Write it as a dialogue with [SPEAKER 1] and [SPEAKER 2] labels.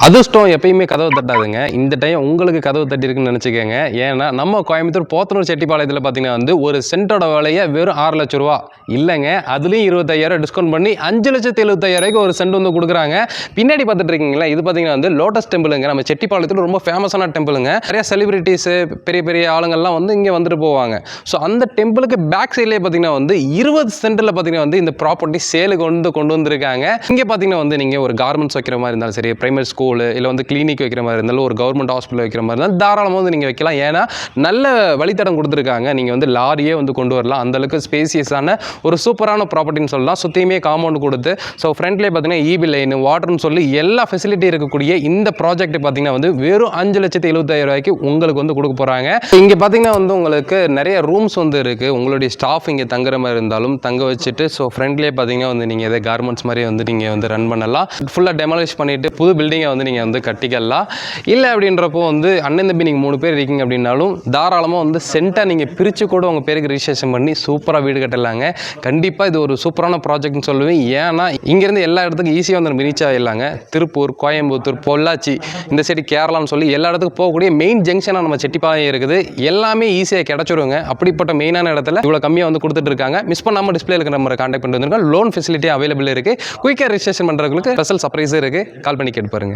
[SPEAKER 1] அதிர்ஷ்டம் எப்பயுமே கதவு தட்டாதுங்க. இந்த டைம் உங்களுக்கு கதவு தட்டியிருக்குன்னு நினச்சிக்கோங்க. ஏன்னா நம்ம கோயம்புத்தூர் போத்தனூர் செட்டிப்பாளையத்தில் பார்த்தீங்கன்னா வந்து ஒரு சென்ட்டோட விலையை வெறும் 6 லட்ச ரூபா இல்லைங்க. அதுலேயும் 25,000 டிஸ்கவுண்ட் பண்ணி 5,75,000 ஒரு சென்ட் வந்து கொடுக்குறாங்க. பின்னாடி பார்த்துட்டு இருக்கீங்களா, இது பார்த்தீங்கன்னா வந்து லோட்டஸ் டெம்பிளுங்க. நம்ம செட்டிப்பாளையத்தில் ரொம்ப ஃபேமஸான டெம்பிளுங்க. நிறைய செலிபிரிட்டிஸு பெரிய பெரிய ஆளுங்கள்லாம் வந்து இங்கே வந்துட்டு போவாங்க. ஸோ அந்த டெம்பிளுக்கு பேக் சைட்லேயே பார்த்தீங்கன்னா வந்து 20 சென்ட்டில் பார்த்தீங்கன்னா வந்து இந்த ப்ராப்பர்ட்டி சேலுக்கு கொண்டு வந்திருக்காங்க. இங்கே பார்த்தீங்கன்னா வந்து நீங்கள் ஒரு கார்மெண்ட்ஸ் வைக்கிற மாதிரி இருந்தாலும் சரி, பிரைமரி ஸ்கூல் இல்லை வந்து கிளினிக் வைக்கிற மாதிரி இருந்தாலும், ஒரு கவர்மெண்ட் ஹாஸ்பிட்டல் வைக்கிற மாதிரி இருந்தாலும் தாராளமாக வந்து நீங்கள் வைக்கலாம். ஏன்னா நல்ல வழித்தடம் கொடுத்துருக்காங்க. நீங்கள் வந்து லாரியே வந்து கொண்டு வரலாம். அந்தளவுக்கு ஸ்பேசியஸான ஒரு சூப்பரான ப்ராப்பர்ட்டின்னு சொல்லலாம். சுற்றியுமே காம்பவுண்ட் கொடுத்து, ஸோ ஃப்ரண்ட்லேயே பார்த்தீங்கன்னா ஈபி லைன், வாட்டர்னு சொல்லி எல்லா ஃபெசிலிட்டி இருக்கக்கூடிய இந்த ப்ராஜெக்ட் பார்த்தீங்கன்னா வந்து வெறும் 5,75,000 உங்களுக்கு வந்து கொடுக்க போகிறாங்க. இங்கே பார்த்தீங்கன்னா வந்து உங்களுக்கு நிறைய ரூம்ஸ் வந்து இருக்குது. உங்களுடைய ஸ்டாஃப் இங்கே தங்குற மாதிரி இருந்தாலும் தங்க வச்சுட்டு, ஸோ ஃப்ரண்ட்லேயே பார்த்தீங்கன்னா வந்து நீங்கள் எதாவது கார்மெண்ட்ஸ் மாதிரி வந்து நீங்கள் வந்து ரன் பண்ணலாம். ஃபுல்லாக டெமாலிஷ் பண்ணிவிட்டு புது பில்டிங்கை வந்து நீங்கள் வந்து கட்டிக்கலாம். இல்லை அப்படின்றப்போ வந்து அண்ணன் தம்பி நீங்கள் 3 பேர் இருக்கீங்க அப்படின்னாலும் தாராளமாக வந்து சென்ட்டாக நீங்கள் பிரித்து கூட உங்கள் பேருக்கு ரிஜிஸ்ட்ரேஷன் பண்ணி சூப்பராக வீடு கட்டலாங்க. கண்டிப்பாக இது ஒரு சூப்பரான ப்ராஜெக்ட்னு சொல்லுவேன். ஏன்னா இங்கேருந்து எல்லா இடத்துக்கும் ஈஸியாக வந்து ரீச் ஆகிடலாங்க. திருப்பூர், கோயம்புத்தூர், பொள்ளாச்சி, இந்த சைடு கேரளான்னு சொல்லி எல்லா இடத்துக்கும் போகக்கூடிய மெயின் ஜங்ஷனாக நம்ம செட்டிப்பாளையம் இருக்குது. எல்லாமே ஈஸியாக கிடச்சிருங்க. அப்படிப்பட்ட மெயினான இடத்துல இவ்வளோ கம்மியாக வந்து கொடுத்துட்டு இருக்காங்க. மிஸ் பண்ணாமல் டிஸ்பிளே இருக்கிற நம்பரை கான்டாக்ட் பண்ணிட்டு வந்துருங்க. லோன் ஃபெசிலிட்டி அவைலபிள் இருக்குது. குயிக்காக ரிஜிஸ்ட்ரேஷன் பண்ணுறவங்களுக்கு ஸ்பெஷல் சர்ப்ரைஸும் இருக்குது. கால் பண்ணி கேட்டு பாருங்க.